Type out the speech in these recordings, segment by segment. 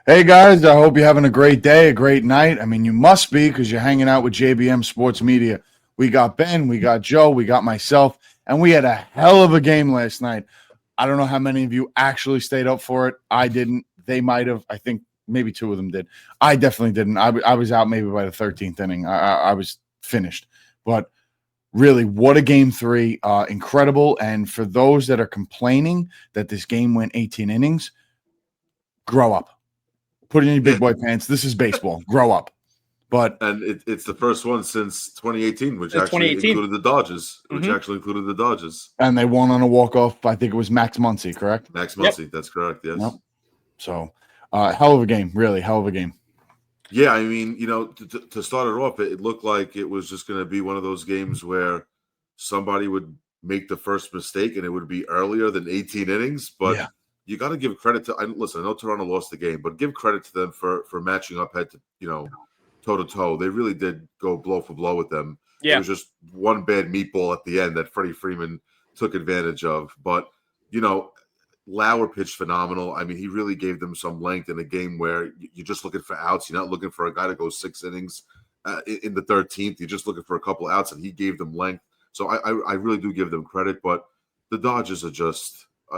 Hey guys, I hope you're having a great day, a great night. I mean, you must be because you're hanging out with JBM Sports Media. We got Ben, we got Joe, we got myself, and we had a hell of a game last night. I don't know how many of you actually stayed up for it. I didn't. They might have. I think maybe two of them did. I definitely didn't. I was out maybe by the 13th inning. I was finished. But really, what a game three. Incredible. And for those that are complaining that this game went 18 innings, grow up. Put in your big boy pants. This is baseball. Grow up. But it's the first one since 2018, which It's actually 2018. included the Dodgers. and they won on a walk off. I think it was Max Muncy, correct? Max Muncy, that's correct. Yes. Yep. So, hell of a game. Really, hell of a game. Yeah, I mean, to start it off, it looked like it was just going to be one of those games where somebody would make the first mistake and it would be earlier than 18 innings. But you got to give credit to. Listen, I know Toronto lost the game, but give credit to them for matching up head to toe to toe. They really did go blow for blow with them. Yeah. It was just one bad meatball at the end that Freddie Freeman took advantage of. But Lauer pitched phenomenal. I mean, he really gave them some length in a game where you're just looking for outs. You're not looking for a guy to go 6 innings in the 13th. You're just looking for a couple outs, and he gave them length. So I really do give them credit. But the Dodgers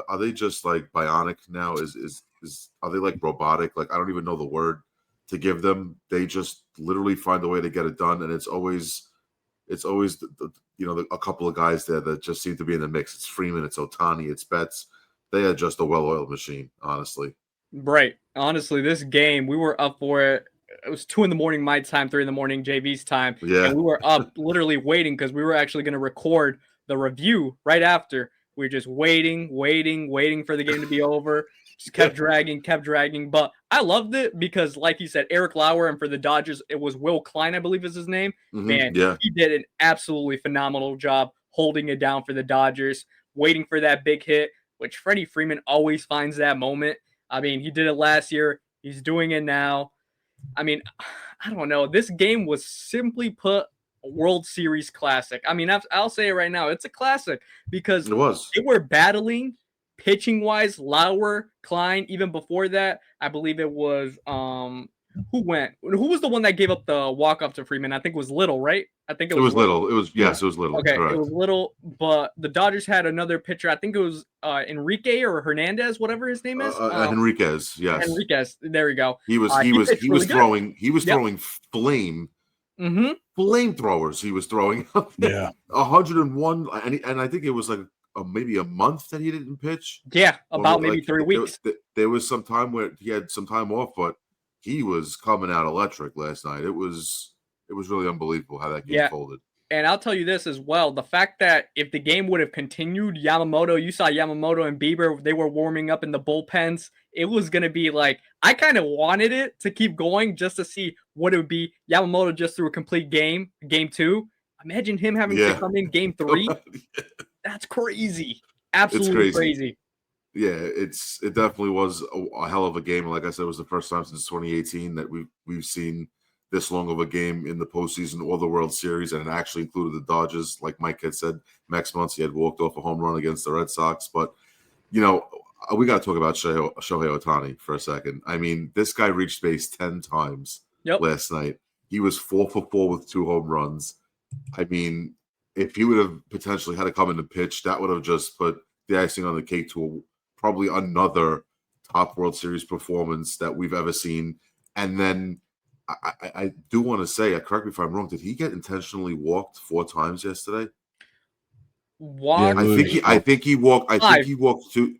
are they just like bionic now? Are they like robotic? Like, I don't even know the word to give them. They just literally find a way to get it done, and it's always a couple of guys there that just seem to be in the mix. It's Freeman, it's Ohtani, it's Betts. They are just a well-oiled machine, honestly. Right. Honestly, this game, we were up for it. It was 2 in my time, 3 in JV's time. Yeah. And we were up literally waiting because we were actually going to record the review right after. We were just waiting for the game to be over. Just kept dragging. But I loved it because, like you said, Eric Lauer, and for the Dodgers, it was Will Klein, I believe is his name. Mm-hmm. Man, yeah. He did an absolutely phenomenal job holding it down for the Dodgers, waiting for that big hit, which Freddie Freeman always finds that moment. I mean, he did it last year. He's doing it now. I mean, I don't know. This game was simply put a World Series classic. I mean, I'll say it right now. It's a classic because it was. They were battling pitching-wise, Lauer, Klein. Even before that, I believe it was who was the one that gave up the walk-off to Freeman? I think it was Little, right? I think it was Little. It was Little. Okay, correct. It was Little, but the Dodgers had another pitcher. I think it was Enrique or Hernandez, whatever his name is. Enriquez, yes. Enriquez. There we go. He was throwing flame. Mm-hmm. Flamethrowers he was throwing. Yeah. 101, and I think it was like maybe a month that he didn't pitch. Yeah, about maybe 3 weeks. There was some time where he had some time off, but he was coming out electric last night. It was really unbelievable how that game folded. And I'll tell you this as well. The fact that if the game would have continued, you saw Yamamoto and Bieber, they were warming up in the bullpens. It was going to be like, I kind of wanted it to keep going just to see what it would be. Yamamoto just threw a complete game 2. Imagine him having to come in game 3. That's crazy. Absolutely crazy. Yeah, it definitely was a hell of a game. Like I said, it was the first time since 2018 that we've seen this long of a game in the postseason or the World Series, and it actually included the Dodgers. Like Mike had said, Max Muncy had walked off a home run against the Red Sox. But, we got to talk about Shohei Ohtani for a second. I mean, this guy reached base 10 times last night. He was 4 for 4 with 2 home runs. I mean, if he would have potentially had to come in and pitch, that would have just put the icing on the cake to probably another top World Series performance that we've ever seen. And then I do want to say, correct me if I'm wrong, did he get intentionally walked 4 times yesterday? One. I think he walked. I think he walked 2.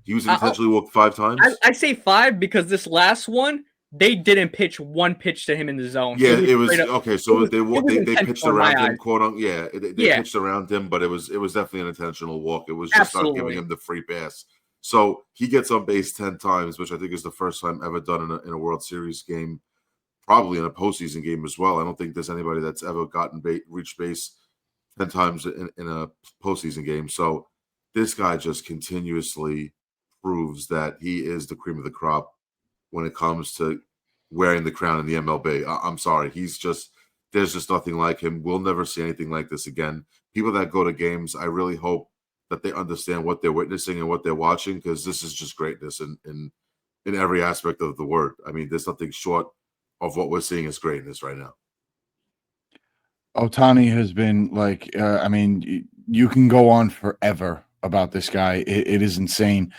He was intentionally walked 5 times. I say 5 because this last one, they didn't pitch one pitch to him in the zone. Yeah, it was okay. So they pitched around him, quote unquote. Yeah, they pitched around him, but it was definitely an intentional walk. It was just not giving him the free pass. So he gets on base 10 times, which I think is the first time ever done in a World Series game. Probably in a postseason game as well. I don't think there's anybody that's ever reached base 10 times in a postseason game. So this guy just continuously proves that he is the cream of the crop when it comes to wearing the crown in the MLB. I'm sorry. There's just nothing like him. We'll never see anything like this again. People that go to games, I really hope that they understand what they're witnessing and what they're watching, because this is just greatness in in every aspect of the word. I mean, there's nothing short of what we're seeing as greatness right now. Otani has been like, I mean, you can go on forever about this guy. It is insane.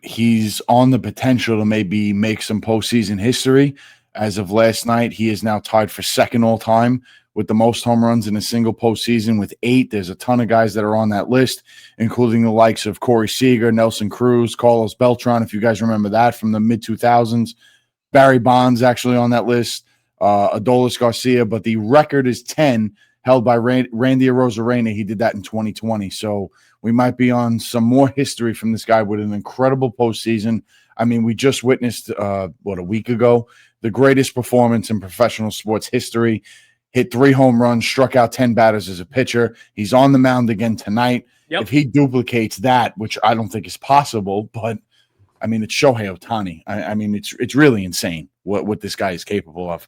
He's on the potential to maybe make some postseason history. As of last night, he is now tied for second all time with the most home runs in a single postseason with 8. There's a ton of guys that are on that list, including the likes of Corey Seager, Nelson Cruz, Carlos Beltran, if you guys remember that from the mid-2000s. Barry Bonds actually on that list, Adolis Garcia, but the record is 10, held by Randy Arozarena. He did that in 2020. So we might be on some more history from this guy with an incredible postseason. I mean, we just witnessed, a week ago, the greatest performance in professional sports history. Hit 3 home runs, struck out 10 batters as a pitcher. He's on the mound again tonight. Yep. If he duplicates that, which I don't think is possible, but I mean, it's Shohei Ohtani. I mean, it's really insane what this guy is capable of.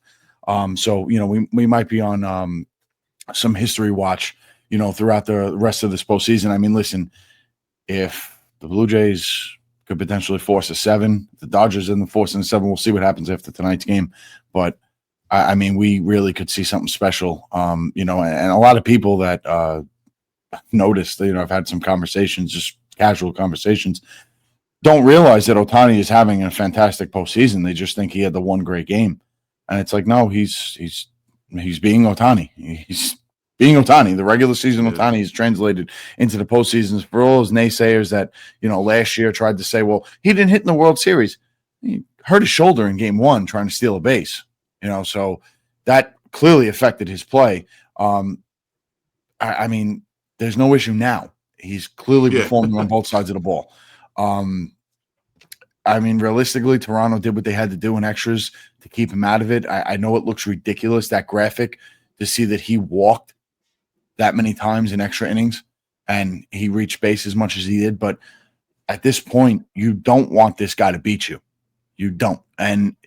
So, you know, we might be on some history watch, you know, throughout the rest of this postseason. I mean, listen, if the Blue Jays could potentially force a 7, the Dodgers in the force in a 7, we'll see what happens after tonight's game. But I mean, we really could see something special, you know, and a lot of people that noticed, you know, I've had some conversations, just casual conversations, don't realize that Ohtani is having a fantastic postseason. They just think he had the one great game. And it's like, no, he's being Ohtani. He's being Ohtani. The regular season Ohtani is translated into the postseasons. For all those naysayers that, you know, last year tried to say, well, he didn't hit in the World Series. He hurt his shoulder in game 1 trying to steal a base. You know, so that clearly affected his play. I mean, there's no issue now. He's clearly performing on both sides of the ball. I mean, realistically, Toronto did what they had to do in extras to keep him out of it. I know it looks ridiculous, that graphic, to see that he walked that many times in extra innings and he reached base as much as he did. But at this point, you don't want this guy to beat you. You don't. And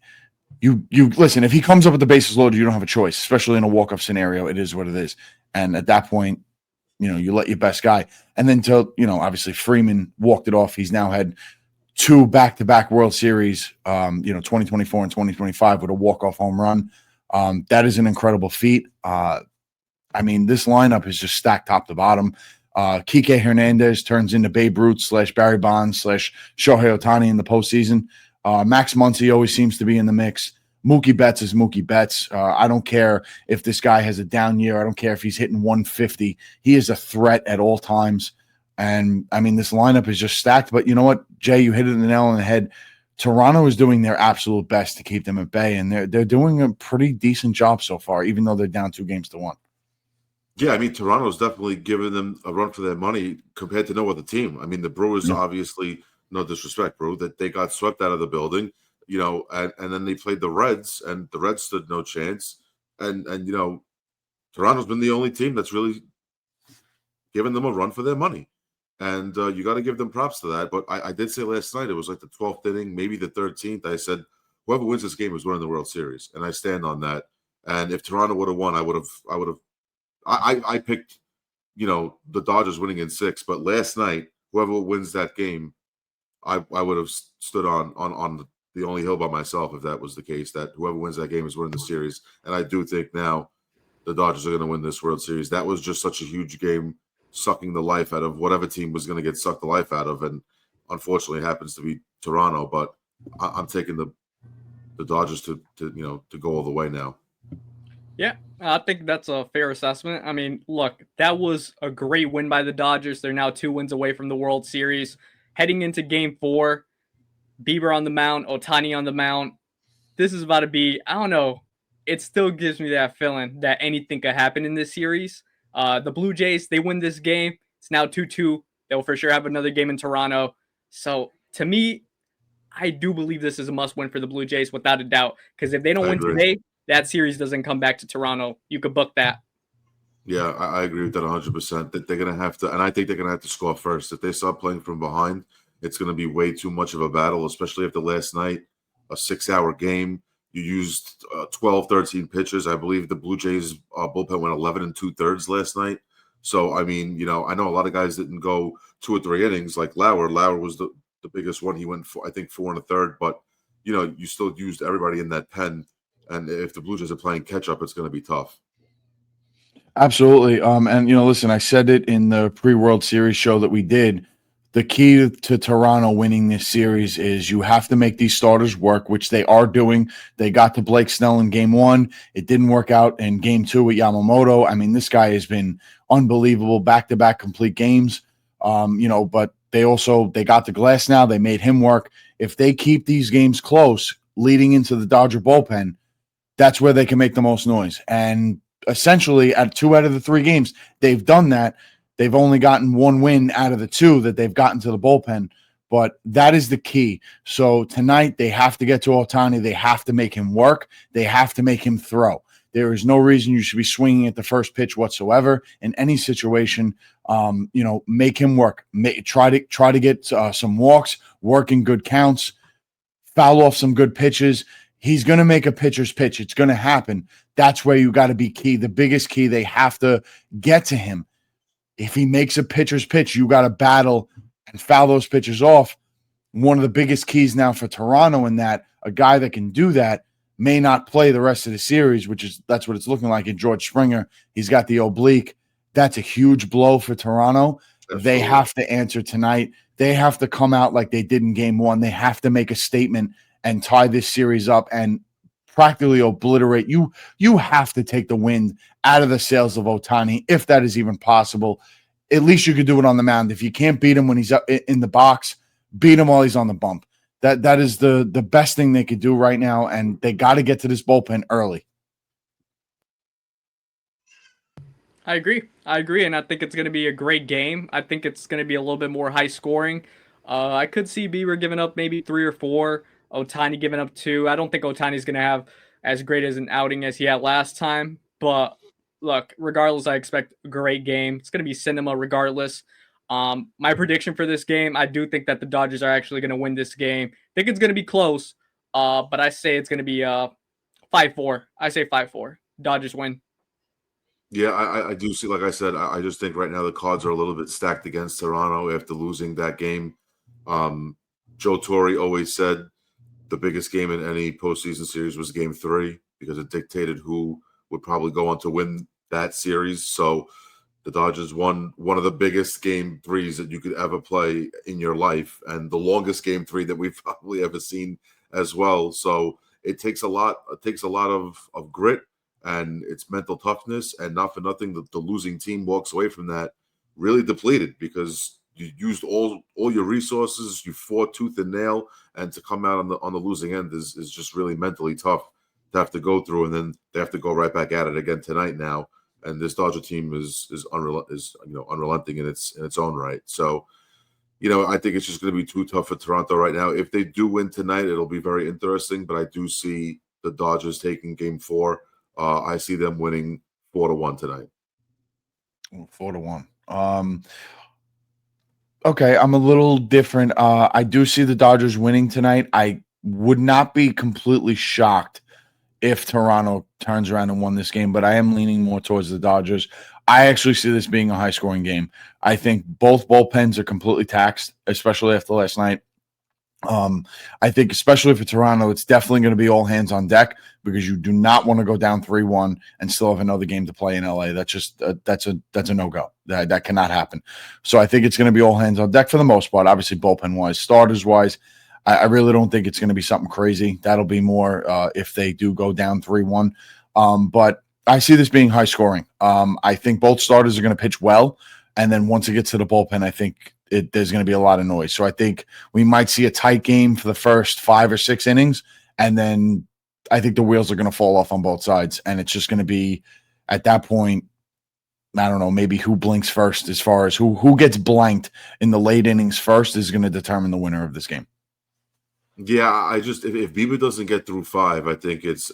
you listen, if he comes up with the bases loaded, you don't have a choice, especially in a walk-off scenario. It is what it is. And at that point, you know, you let your best guy. And then obviously Freeman walked it off. He's now had 2 back-to-back World Series, 2024 and 2025 with a walk-off home run. That is an incredible feat. I mean, this lineup is just stacked top to bottom. Kike Hernandez turns into Babe Ruth / Barry Bonds / Shohei Ohtani in the postseason. Max Muncy always seems to be in the mix. Mookie Betts is Mookie Betts. I don't care if this guy has a down year. I don't care if he's hitting 150. He is a threat at all times. And, I mean, this lineup is just stacked. But you know what, Jay, you hit it in the nail on the head. Toronto is doing their absolute best to keep them at bay, and they're doing a pretty decent job so far, even though they're down 2-1. Yeah, I mean, Toronto's definitely giving them a run for their money compared to no other team. I mean, the Brewers obviously, no disrespect, bro, that they got swept out of the building, you know, and then they played the Reds, and the Reds stood no chance. And you know, Toronto's been the only team that's really given them a run for their money. And you got to give them props to that. But I did say last night, it was like the 12th inning, maybe the 13th. I said, whoever wins this game is winning the World Series. And I stand on that. And if Toronto would have won, I picked, you know, the Dodgers winning in 6. But last night, whoever wins that game, I would have stood on the only hill by myself if that was the case, that whoever wins that game is winning the series. And I do think now the Dodgers are going to win this World Series. That was just such a huge game, sucking the life out of whatever team was going to get sucked the life out of. And unfortunately, it happens to be Toronto. But I'm taking the Dodgers to go all the way now. Yeah, I think that's a fair assessment. I mean, look, that was a great win by the Dodgers. They're now 2 wins away from the World Series. Heading into Game 4, Bieber on the mound, Ohtani on the mound. This is about to be, I don't know, it still gives me that feeling that anything could happen in this series. The Blue Jays, they win this game. It's now 2-2. They'll for sure have another game in Toronto. So, to me, I do believe this is a must-win for the Blue Jays without a doubt. Because if they don't win today, that series doesn't come back to Toronto. You could book that. Yeah, I agree with that 100%. That they're going to have to, and I think they're going to have to score first. If they start playing from behind, it's going to be way too much of a battle, especially after last night, a 6-hour game. You used 12, 13 pitchers. I believe the Blue Jays bullpen went 11 2/3 last night. So, I mean, you know, I know a lot of guys didn't go 2 or 3 innings like Lauer. Lauer was the the biggest one. He went for, I think, 4 1/3, but you still used everybody in that pen. And if the Blue Jays are playing catch up, it's going to be tough. Absolutely. And listen, I said it in the pre-World Series show that we did. The key to Toronto winning this series is you have to make these starters work, which they are doing. They got to Blake Snell in game 1. It didn't work out in game 2 with Yamamoto. I mean, this guy has been unbelievable, back-to-back complete games. But they got the glass now. They made him work. If they keep these games close leading into the Dodger bullpen, that's where they can make the most noise. And essentially, at 2 out of the 3 games, they've done that. They've only gotten 1 win out of the 2 that they've gotten to the bullpen, but that is the key. So tonight, they have to get to Ohtani. They have to make him work. They have to make him throw. There is no reason you should be swinging at the first pitch whatsoever in any situation. Make him work. Try to get some walks, work in good counts, foul off some good pitches. He's going to make a pitcher's pitch. It's going to happen. That's where you got to be key. The biggest key, they have to get to him. If he makes a pitcher's pitch, you got to battle and foul those pitches off. One of the biggest keys now for Toronto in that, a guy that can do that may not play the rest of the series, that's what it's looking like in George Springer. He's got the oblique. That's a huge blow for Toronto. Absolutely. They have to answer tonight. They have to come out like they did in game 1. They have to make a statement and tie this series up and practically obliterate. You have to take the wind out of the sails of Ohtani, if that is even possible. At least you could do it on the mound. If you can't beat him when he's up in the box, beat him while he's on the bump. That is the best thing they could do right now, and they got to get to this bullpen early. I agree, and I think it's going to be a great game. I think it's going to be a little bit more high scoring. I could see Bieber giving up maybe 3 or 4, Ohtani giving up 2. I don't think Ohtani's going to have as great as an outing as he had last time, but look, regardless, I expect a great game. It's going to be cinema regardless. My prediction for this game, I do think that the Dodgers are actually going to win this game. I think it's going to be close, but I say it's going to be 5-4. I say 5-4. Dodgers win. Yeah, I do see, like I said, I just think right now the cards are a little bit stacked against Toronto after losing that game. Joe Torre always said the biggest game in any postseason series was game 3 because it dictated who would probably go on to win that series. So the Dodgers won one of the biggest game 3s that you could ever play in your life and the longest game 3 that we've probably ever seen as well. So it takes a lot of grit and it's mental toughness, and not for nothing, the losing team walks away from that really depleted because you used all your resources, you fought tooth and nail, and to come out on the losing end is just really mentally tough to have to go through, and then they have to go right back at it again tonight now. And this Dodger team is unrelenting in its own right. So, I think it's just going to be too tough for Toronto right now. If they do win tonight, it'll be very interesting. But I do see the Dodgers taking game 4. I see them winning 4-1 tonight. 4-1. Okay, I'm a little different. I do see the Dodgers winning tonight. I would not be completely shocked if Toronto turns around and won this game, but I am leaning more towards the Dodgers. I actually see this being a high-scoring game. I think both bullpens are completely taxed, especially after last night. I think especially for Toronto, it's definitely going to be all hands on deck because you do not want to go down 3-1 and still have another game to play in LA. That's just that's a no-go. That cannot happen. So I think it's going to be all hands on deck for the most part. Obviously, bullpen-wise, starters-wise, I really don't think it's going to be something crazy. That'll be more if they do go down 3-1. But I see this being high scoring. I think both starters are going to pitch well, and then once it gets to the bullpen, I think there's going to be a lot of noise. So I think we might see a tight game for the first 5 or 6 innings, and then I think the wheels are going to fall off on both sides, and it's just going to be at that point, I don't know, maybe who blinks first as far as who gets blanked in the late innings first is going to determine the winner of this game. Yeah, I just if Bieber doesn't get through 5, I think it's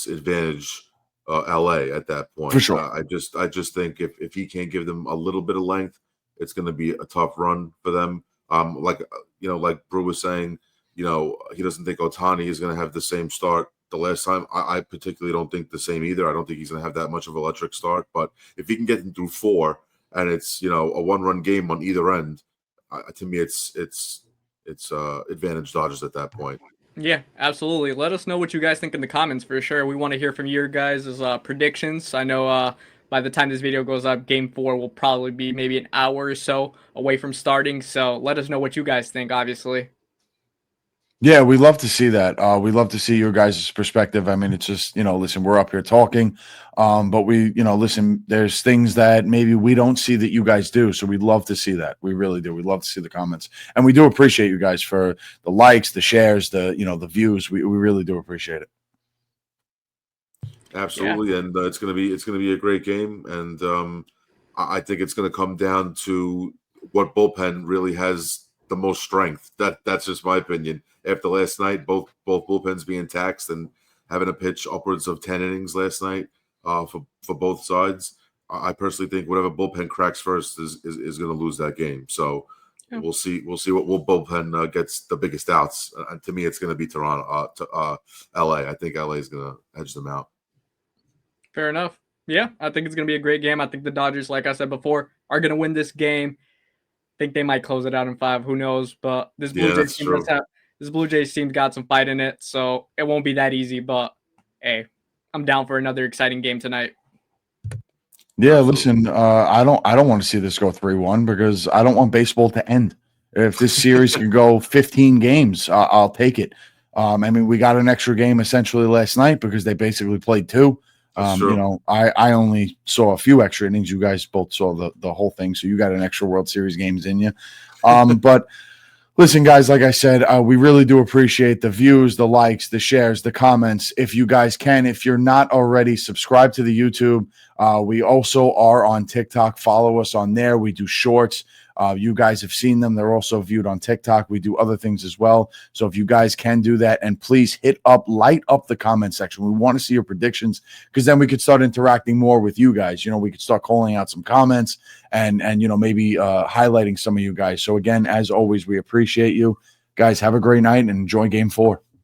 advantage LA at that point. For sure. I just think if he can't give them a little bit of length, it's going to be a tough run for them. Like Brew was saying, he doesn't think Ohtani is going to have the same start the last time. I particularly don't think the same either. I don't think he's going to have that much of an electric start. But if he can get him through 4 and it's a 1-run game on either end, to me it's it's advantage Dodgers at that point. Yeah, absolutely. Let us know what you guys think in the comments for sure. We want to hear from your guys' predictions. I know by the time this video goes up, Game 4 will probably be maybe an hour or so away from starting. So let us know what you guys think, obviously. Yeah, we love to see that. We love to see your guys' perspective. I mean, it's just, listen, we're up here talking, but listen, there's things that maybe we don't see that you guys do. So we'd love to see that. We really do. We'd love to see the comments. And we do appreciate you guys for the likes, the shares, the views. We really do appreciate it. Absolutely. Yeah. And it's gonna be a great game. And I think it's gonna come down to what bullpen really has the most strength. That's just my opinion. After last night, both bullpens being taxed and having to pitch upwards of 10 innings last night for both sides, I personally think whatever bullpen cracks first is going to lose that game. So yeah. We'll see what bullpen gets the biggest outs. To me, it's going to be Toronto, LA. I think LA is going to edge them out. Fair enough. Yeah, I think it's going to be a great game. I think the Dodgers, like I said before, are going to win this game. Think they might close it out in 5. Who knows? But this Blue Jays team's got some fight in it, so it won't be that easy. But hey, I'm down for another exciting game tonight. Yeah, listen, I don't want to see this go 3-1 because I don't want baseball to end. If this series can go 15 games, I'll take it. I mean, we got an extra game essentially last night because they basically played 2. I only saw a few extra innings. You guys both saw the whole thing, so you got an extra World Series games in you. But listen, guys, like I said, we really do appreciate the views, the likes, the shares, the comments. If you guys can, if you're not already, subscribe to the YouTube. We also are on TikTok. Follow us on there. We do shorts. You guys have seen them. They're also viewed on TikTok. We do other things as well. So if you guys can do that, and please light up the comment section. We want to see your predictions because then we could start interacting more with you guys. We could start calling out some comments and maybe highlighting some of you guys. So again, as always, we appreciate you guys. Have a great night and enjoy Game 4.